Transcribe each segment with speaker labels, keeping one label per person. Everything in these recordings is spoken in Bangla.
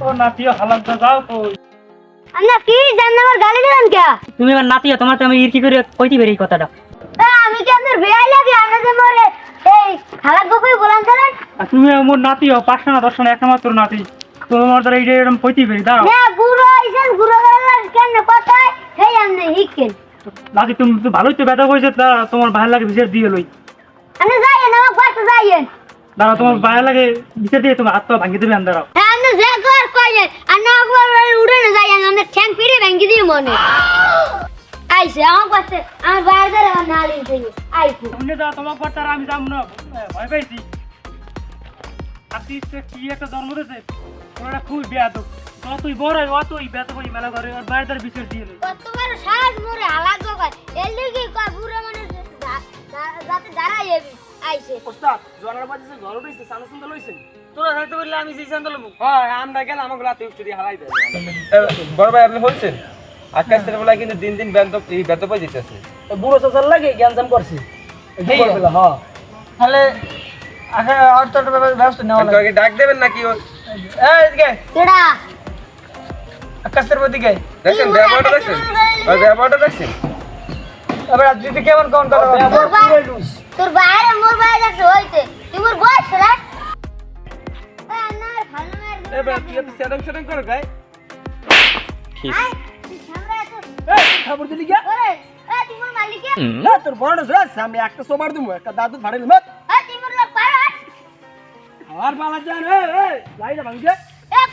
Speaker 1: ও নাতিও হালাল তো যাও কই
Speaker 2: আমরা কি জানেন আমার গালি দিলেন কে?
Speaker 3: তুমি আমার নাতি, তোমার তো আমি ইরকি করে কইতে পারি এই কথাটা।
Speaker 2: আমি কি আপনার বেয়াই লাগে আমরা যে মরে এই খারাপ বকই বলান চলেন?
Speaker 1: আর তুমি মোর নাতি হও, 5 না 10 না একমাত্র নাতি, তোমার দ্বারা এইটা এরকম কইতে পারি। দাঁড়াও
Speaker 2: না বুড়ো আইছেন বুড়ো গেলেন কেন কথাই সেই আমনে হিকেন।
Speaker 1: নাতি তুমি তো ভালোই তো ব্যথা কইছে, তোমার ভালো লাগে বিচার দিয়ে লই।
Speaker 2: আপনি যাইয়েন আমার বাড়িতে যাইয়েন।
Speaker 1: দাঁড়াও তোমার ভালো লাগে বিচার দিয়ে তোমার হাত পা ভাঙিয়ে দেবে। দাঁড়াও
Speaker 2: হ্যাঁ আপনি যে কর কইয়েন আর না একবার উড়ে না যাইয়েন, আমরা ঠ্যাং পিড়ে ভেঙে দিই মনে। আইছে আমার কাছে আমার বাইরে না লিখে আইছে।
Speaker 1: তুমি যা তোমার পর তার আমি যাব না, ভয় পাইছি। আর তুই কি একটা জন্ম দিয়েছে, ওরা খুব বেয়াদব। যতই বড় হয় অতই বেয়াদব ওই মেলা করে, আর বাইরে তার বিচার দিয়ে লই।
Speaker 2: কতবার সাজ মোরে হালাক জগায় এর লাগি কয় বুড়ো মানুষ যাতে দাঁড়াই যাবি আইছে।
Speaker 4: ওস্তাদ জনের বাজে ঘর উঠেছে সানা সুন্দর লইছেন।
Speaker 3: তোরা হয়তো বললে আমি সেই চান্দা লমু।
Speaker 4: হ্যাঁ আমরা গেলাম আমাকে লাতে উঠে হালাই দেয়। বড় ভাই আপনি বলছেন আকাশের বেলা কিন্তু দিন দিন বেদ পাই যেতেছে।
Speaker 3: বুড়ো চাচার লাগে গ্যাঞ্জাম করছি।
Speaker 4: হ্যাঁ
Speaker 3: তাহলে আগে আর তো একটা ব্যবস্থা নেওয়া লাগে।
Speaker 4: আগে ডাক দেবেন নাকি
Speaker 3: এই এদিকে
Speaker 2: কেডা
Speaker 3: আকাশের ওদিকে।
Speaker 4: দেখছেন ব্যবহারটা দেখছেন, ওই ব্যবহারটা দেখছেন।
Speaker 3: এবার যদি কেমন কোন কথা
Speaker 2: তোর বাইরে মোর বাইরে যাচ্ছে হইতে তুই মোর বয়স রে না ভালো মার
Speaker 4: এবার তুই তো সেটিং করে গায়
Speaker 2: তুই সামনে আছো
Speaker 4: এই খবর দিলি কি
Speaker 2: ওরে তুই মোর মালিক
Speaker 4: না তোর বড় রস আমি একটা সোবার দিমু একটা দাদু ভাড়াইল মত
Speaker 2: তুই মোর লোক পার
Speaker 4: আর বালা জান এই লাইটা ভাঙগে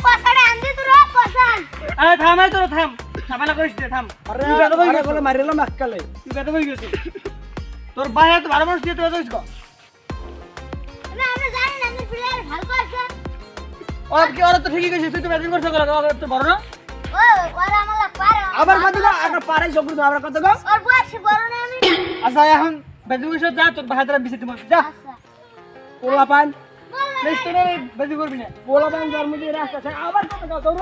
Speaker 2: পছাড়ে আনদি তোর পছান
Speaker 1: আরে থাম, এই তোরা থাম, ঝামেলা করিস না, থাম।
Speaker 4: আরে আরে বলে মারিলাম আজকালে
Speaker 1: তুই বেদ হয়ে গেছিস, তোর ভাই এত ভালো মানুষ দিয়ে তুই এত ইস্কো।
Speaker 2: না আমরা জানি না আমি প্লেয়ার ভালো আছে
Speaker 1: ওর কি, ওরা তো ঠিকই গেছিস, তুই তো ব্যাটিং করছিস, ওরা তো বড় না।
Speaker 2: ও ওরা আমার লোক পার
Speaker 4: আবার কত গো আগে পারাই সব তো আবার কত গো
Speaker 2: ওর বয়স বড় না আমি
Speaker 1: আচ্ছা এখন ব্যাটিং করিস, যা তোর ভাই দ্বারা বিছে দিমু, যা।
Speaker 2: আচ্ছা
Speaker 4: পোলা পান
Speaker 2: বল
Speaker 1: নেক্সট টাইম ব্যাটিং করবি না।
Speaker 4: পোলা পান জন্ম দিয়ে রাস্তা আবার কত গো তোর